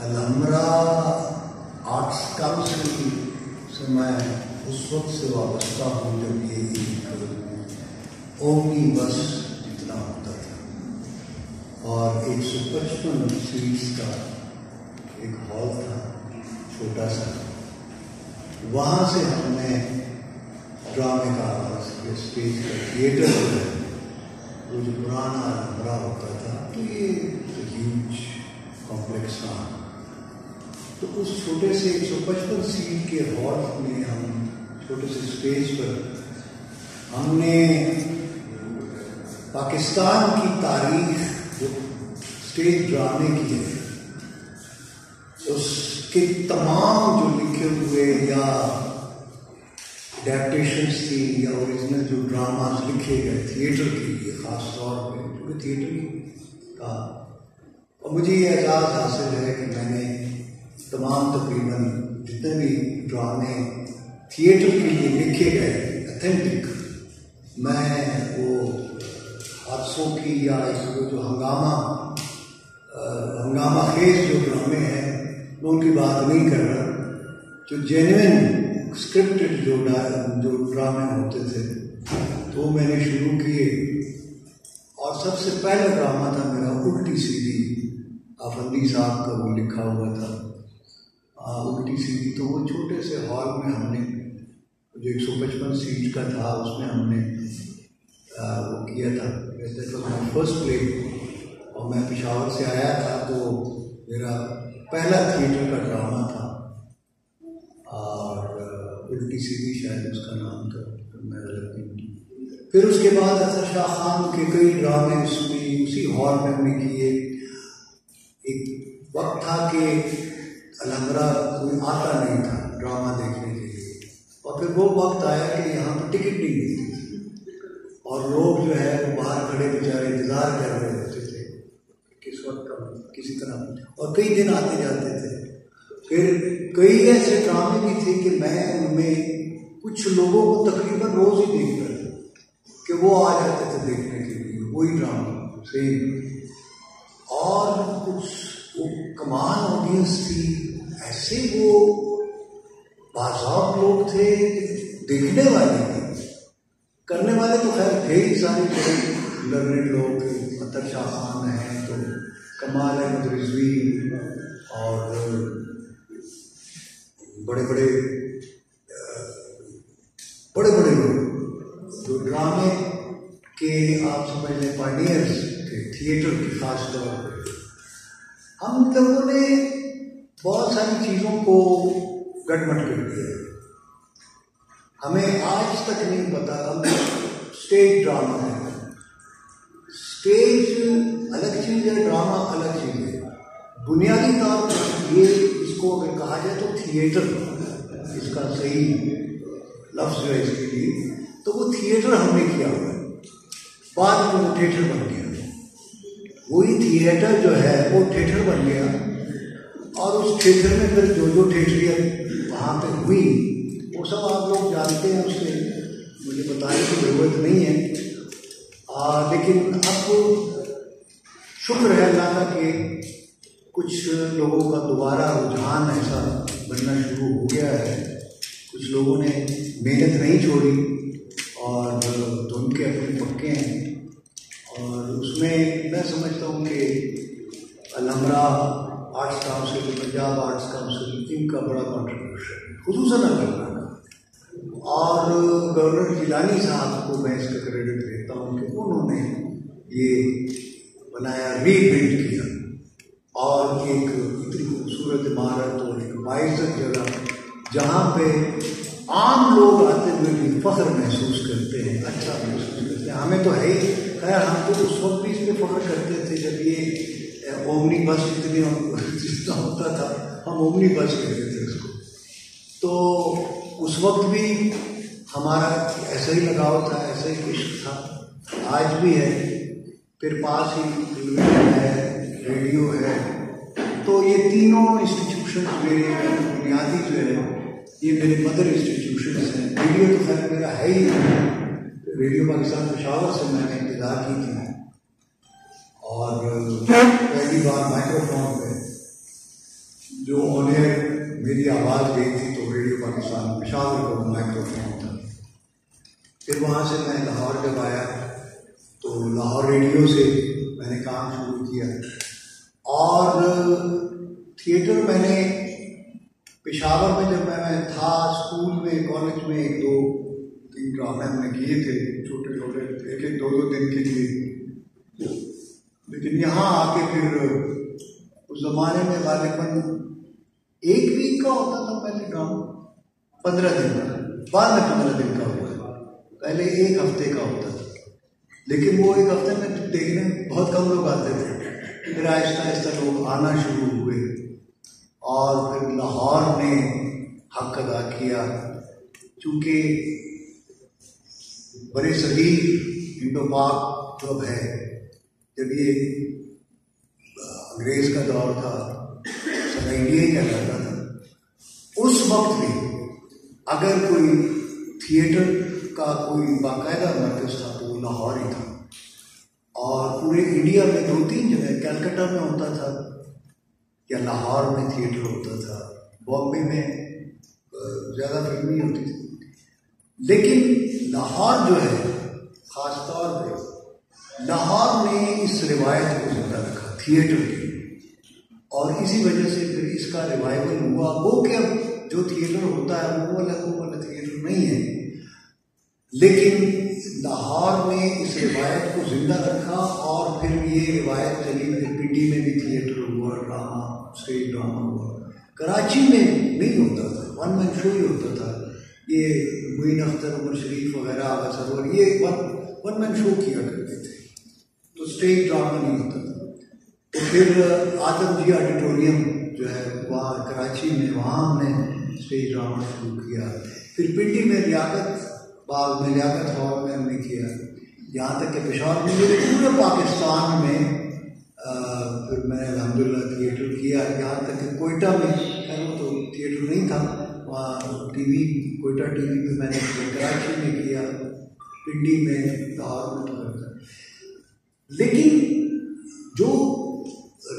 Alhamra arts council से मैं उस वक्त से वाबस्ता हूँ जब ये एक ओमनी बस जितना होता था और 155 सीट्स का एक हॉल था छोटा सा। वहाँ से हमने ड्रामे का आगाज़ किया। स्टेज का थिएटर जो है वो जो पुराना अलहमरा होता था तो ये ह्यूज कॉम्प्लेक्स था, तो उस छोटे से 155 सीट के हॉल में हम छोटे से स्टेज पर हमने पाकिस्तान की तारीख जो स्टेज ड्रामे की है उसके तमाम जो लिखे हुए या एडेप्टेशंस थी या ओरिजिनल जो ड्रामास लिखे गए थिएटर के लिए ख़ास तौर पर क्योंकि थिएटर का, और मुझे ये एजाज़ हासिल है कि मैंने तमाम तकरीबन जितने भी ड्रामे थिएटर के लिए लिखे गए ऑथेंटिक, मैं वो हादसों की या इसको जो हंगामा खेज जो ड्रामे हैं मैं उनकी बात नहीं कर रहा। जो जेन्युइन स्क्रिप्टेड जो ड्रामे होते थे तो मैंने शुरू किए और सबसे पहला ड्रामा था मेरा उल्टी सीधी, अफंदी साहब का वो लिखा हुआ था उल्टी सीधी। तो वो छोटे से हॉल में हमने जो 155 सीट का था उसमें हमने वो किया था। वैसे तो मेरा फर्स्ट प्ले और मैं पेशावर से आया था तो मेरा पहला थिएटर का ड्रामा था और उल्टी सीधी शायद उसका नाम था, मैं गलत नहीं। फिर उसके बाद असर शाह खान के कई ड्रामे उसी हॉल में हमने किए। एक वक्त था कि अलहमरा कोई आता नहीं था ड्रामा देखने के लिए और फिर वो वक्त आया कि यहाँ पर टिकट नहीं मिलती थी और लोग जो है वो बाहर खड़े बेचारे इंतज़ार कर रहे होते थे किस वक्त का किसी तरह, और कई दिन आते जाते थे। फिर कई ऐसे ड्रामे भी थे कि मैं उनमें कुछ लोगों को तकरीबन रोज़ ही देखता था कि वो आ जाते थे देखने के लिए वही ड्रामा सेम, और कुछ वो कमाल ऑडियंस थी, ऐसे वो बाज़ाब लोग थे, देखने वाले थे, करने वाले तो खैर थे ही सारे लर्नेड लोग, अतर शाह खान हैं तो कमाल अहमद रिजवी और बड़े बड़े लोग जो ड्रामे के आप समझ लें पायनियर्स थे थिएटर की खास तौर पर। हम लोगों ने बहुत सारी चीज़ों को गटमट कर दिया, हमें आज तक नहीं पता। हम स्टेज ड्रामा है, स्टेज अलग चीज़ है, ड्रामा अलग चीज़ है। बुनियादी तौर पर ये इसको अगर कहा जाए तो थिएटर इसका सही लफ्ज़ है इसके लिए, तो वो थिएटर हमने किया हुआ है, बाद में वो थिएटर बन गया। वही थिएटर जो है वो थिएटर बन गया और उस थिएटर में फिर जो थिएटरियाँ वहाँ पे हुई वो सब आप लोग जानते हैं, उससे मुझे बताने की ज़रूरत नहीं है। लेकिन अब शुक्र है अल्लाह का कि कुछ लोगों का दोबारा रुझान ऐसा बनना शुरू हो गया है, कुछ लोगों ने मेहनत नहीं छोड़ी और धुन के अपने पक्के हैं, और उसमें मैं समझता हूँ कि Alhamra arts council, Punjab arts council, इनका बड़ा कॉन्ट्रीब्यूशन है, खुसूसन अलहमरा का। और गवर्नर जिलानी साहब को मैं इसका क्रेडिट देता हूँ कि उन्होंने ये बनाया, रीबिल्ड किया और एक इतनी खूबसूरत इमारत और एक बाइज़्ज़त जगह जहाँ पे आम लोग आते हुए भी फ़ख्र महसूस करते हैं, अच्छा महसूस करते हैं। हमें तो है ही, खैर हम तो उस वक्त भी इस पर फ़ख्र करते थे जब ये ओमनी बस जितना होता था, हम ओमनी बस कहते थे उसको, तो उस वक्त भी हमारा ऐसा ही लगाव था, ऐसा ही इश्क था, आज भी है। फिर पास ही टेलीविज़न है, रेडियो है, तो ये तीनों इंस्टीट्यूशन मेरे बुनियादी जो है ये मेरे मदर इंस्टीट्यूशन हैं। रेडियो तो खैर मेरा है ही, रेडियो पाकिस्तान पेशावर से मैंने इंतज़ार की थी और पहली बार माइक्रोफोन पे जो उन्हें मेरी आवाज़ गई थी तो रेडियो पाकिस्तान पेशावर को माइक्रोफोन था। फिर वहाँ से मैं लाहौर जब आया तो लाहौर रेडियो से मैंने काम शुरू किया और थिएटर मैंने पेशावर में जब मैं था स्कूल में कॉलेज में 1-2-3 ड्रामे हमने किए थे छोटे छोटे 1-2 दिन के लिए। लेकिन यहाँ आके फिर उस ज़माने में गालिबन 1 वीक का होता था पहले ड्रामा, 15 दिन का, बाद में 15 दिन का हुआ, पहले 1 हफ्ते का होता था। लेकिन वो 1 हफ्ते में देखने बहुत कम लोग आते थे। फिर आहिस्ता आहिस्ता लोग आना शुरू हुए और फिर लाहौर ने हक अदा किया, चूँकि बड़े सगीर इंडो पाक जो है, जब ये अंग्रेज़ का दौर था, सब इंडिया ही कहलाता था, उस वक्त भी अगर कोई थिएटर का कोई बाकायदा मरकज़ था तो वो लाहौर ही था। और पूरे इंडिया में 2-3 जगह, कलकत्ता में होता था या लाहौर में थिएटर होता था, बॉम्बे में ज़्यादा फिल्में होती थी। लेकिन लाहौर जो है ख़ास तौर पे लाहौर ने इस रिवायत को ज़िंदा रखा थिएटर की, और इसी वजह से फिर इसका रिवाइवल हुआ। वो कि अब जो थिएटर होता है वो वाला थिएटर नहीं है, लेकिन लाहौर ने इस रिवायत को ज़िंदा रखा और फिर ये रिवायत चली। फिर पिंडी में भी थिएटर हुआ, ड्रामा, स्टेज ड्रामा हुआ। कराची में नहीं होता था, 1 मैन शो ही होता था। ये मुइन अख्तर, उमर शरीफ वगैरह, आगा सरवर, ये वन मैन शो किया करते थे, तो स्टेज ड्रामा नहीं होता था। तो फिर आदमजी ऑडिटोरियम जो है वहाँ कराची में, वहाँ हमने स्टेज ड्रामा शुरू किया। फिर पिंडी में लियाकत बाग में, लियाकत हॉल में हमने किया, यहाँ तक कि पेशावर में, मेरे पूरे पाकिस्तान में फिर मैंने अल्हम्दुलिल्लाह थिएटर किया। यहाँ तक कि कोयटा में, खैर वो तो थिएटर नहीं था, वहाँ टीवी, कोयटा टीवी पे मैंने कराची में किया, पिंडी में, लाहौर में तो करता। लेकिन जो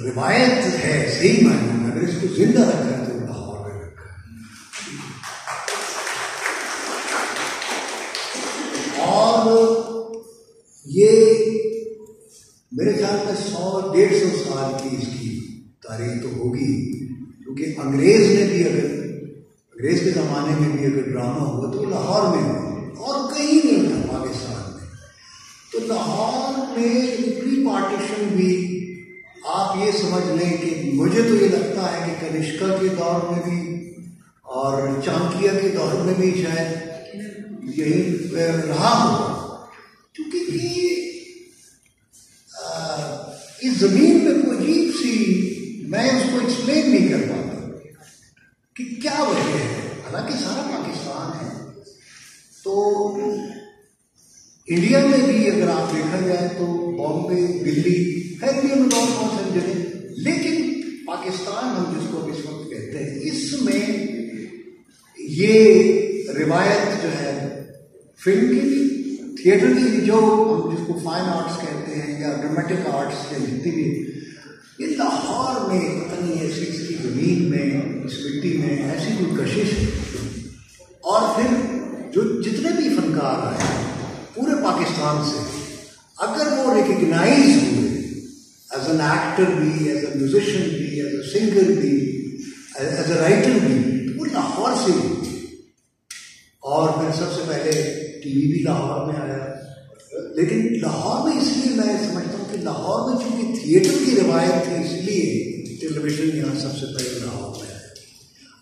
रिवायत है सही मायने में अगर इसको जिंदा रखा है तो लाहौर में रखा है। और ये मेरे ख्याल में 100-150 साल की इसकी तारीख तो होगी, क्योंकि अंग्रेज़ ने भी, अगर अंग्रेज़ के ज़माने में भी अगर ड्रामा हुआ तो लाहौर में हुआ और कहीं नहीं था पाकिस्तान में। तो लाहौर में प्री पार्टीशन भी आप ये समझ लें कि मुझे तो ये लगता है कि कनिष्का के दौर में भी और चाणक्य के दौर में भी शायद यही रहा होगा, क्योंकि इस ज़मीन में कोई अजीब सी, मैं उसको एक्सप्लेन नहीं कर पाता कि क्या वजह है। हालांकि सारा पाकिस्तान है, तो इंडिया में भी अगर आप देखा जाए तो बॉम्बे, दिल्ली, खैर इंडिया में बहुत सारी जगह, लेकिन पाकिस्तान हम जिसको इस वक्त कहते हैं, इसमें ये रिवायत जो है फिल्म की भी, थिएटर की, जो हम जिसको फाइन आर्ट्स कहते हैं या ड्रामेटिक आर्ट्स या जितनी भी, ये लाहौर में इतनी ऐसी इसकी ज़मीन में, इस मिट्टी में ऐसी कोई कशिश है। और फिर जो जितने भी फनकार आए पूरे पाकिस्तान से, अगर वो रिकग्नाइज हुए एज एन एक्टर भी, एज ए म्यूजिशियन भी, एज ए सिंगर भी, एज ए राइटर भी, तो वो लाहौर से हुए। और फिर सबसे पहले टीवी भी लाहौर में आया। लेकिन लाहौर में इसलिए मैं समझता हूँ कि लाहौर में चूँकि थिएटर की रिवायत थी, इसलिए टेलीविज़न यहाँ सबसे पहले लाहौर में आया।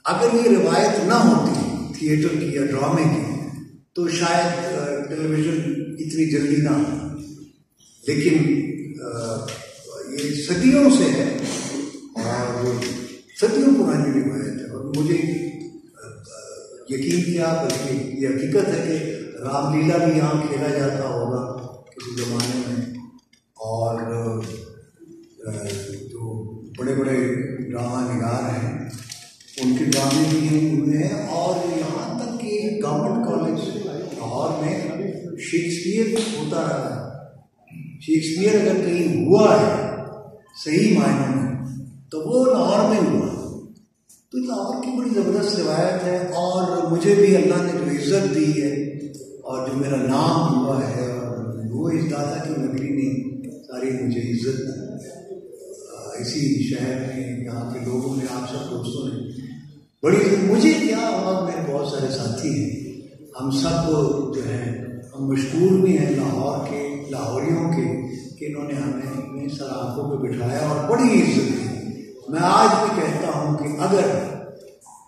अगर ये रिवायत ना होती थिएटर की या ड्रामे की तो शायद टेलीविज़न इतनी जल्दी ना हो। लेकिन ये सदियों से है और सदियों पुरानी रिवायत है। और मुझे यकीन किया, बल्कि ये हकीकत है कि रामलीला भी यहाँ खेला जाता होगा किसी ज़माने में, और जो बड़े बड़े ड्रामा निगार हैं उनके ड्रामे भी हुए हैं। और यहाँ तक कि गवर्नमेंट कॉलेज लाहौर में शेक्सपियर होता रहा है। शेक्सपियर अगर कहीं हुआ है सही मायनों में तो वो लाहौर में हुआ, ज़बरदस्त रिवायत है। और मुझे भी अल्लाह ने जो इज़्ज़त दी है और जो मेरा नाम हुआ है, और वो इस दाता की नगरी ने सारी मुझे इज़्ज़त इसी शहर में, यहाँ के लोगों ने, आप सब दोस्तों ने बड़ी, मुझे क्या और मेरे बहुत सारे साथी हैं, हम सब जो हैं हम मशहूर भी हैं लाहौर के, लाहौरियों के, कि इन्होंने हमें अपनी सलाखों पे बिठाया और बड़ी इज्जत दी। मैं आज भी कहता हूँ कि अगर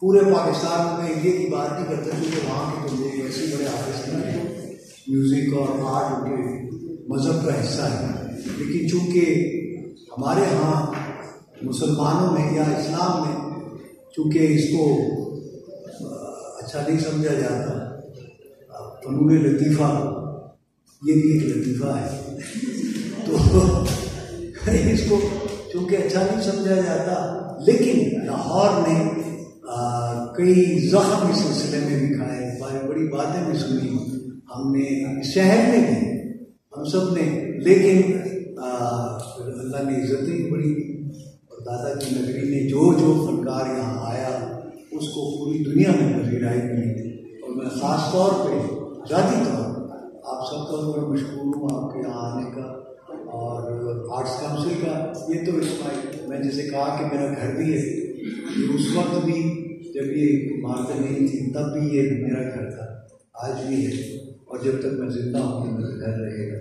पूरे पाकिस्तान में ये की बात नहीं करता, क्योंकि वहाँ के तो लोग ऐसे बड़े आर्टिस्ट हैं, म्यूज़िक और आर्ट उनके मज़हब का हिस्सा है, लेकिन चूँकि हमारे यहाँ मुसलमानों में या इस्लाम में चूँकि इसको अच्छा नहीं समझा जाता, फनून लतीफ़ा ये भी एक लतीफ़ा है, तो इसको चूँकि अच्छा नहीं समझा जाता, लेकिन लाहौर ने कई ज़ख्म इस सिलसिले में भी खाए, बड़ी बातें भी सुनी हमने, शहर में भी हम सब ने, लेकिन अल्लाह ने इज़्ज़तें बड़ी, और दादा की नगरी ने जो जो फनकार यहाँ आया उसको पूरी दुनिया में पजीराई मिली। और मैं ख़ास तौर पे ज़ाती तौर आप सब तो मैं मशहूर हूँ आपके यहाँ आने का, और आर्ट्स काउंसिल का, ये तो इसमें मैं जैसे कहा कि मेरा घर भी है, ये उस वक्त भी जब ये इमारतें नहीं थी तब भी ये मेरा घर था, आज भी है, और जब तक मैं जिंदा हूँ मेरा घर रहेगा।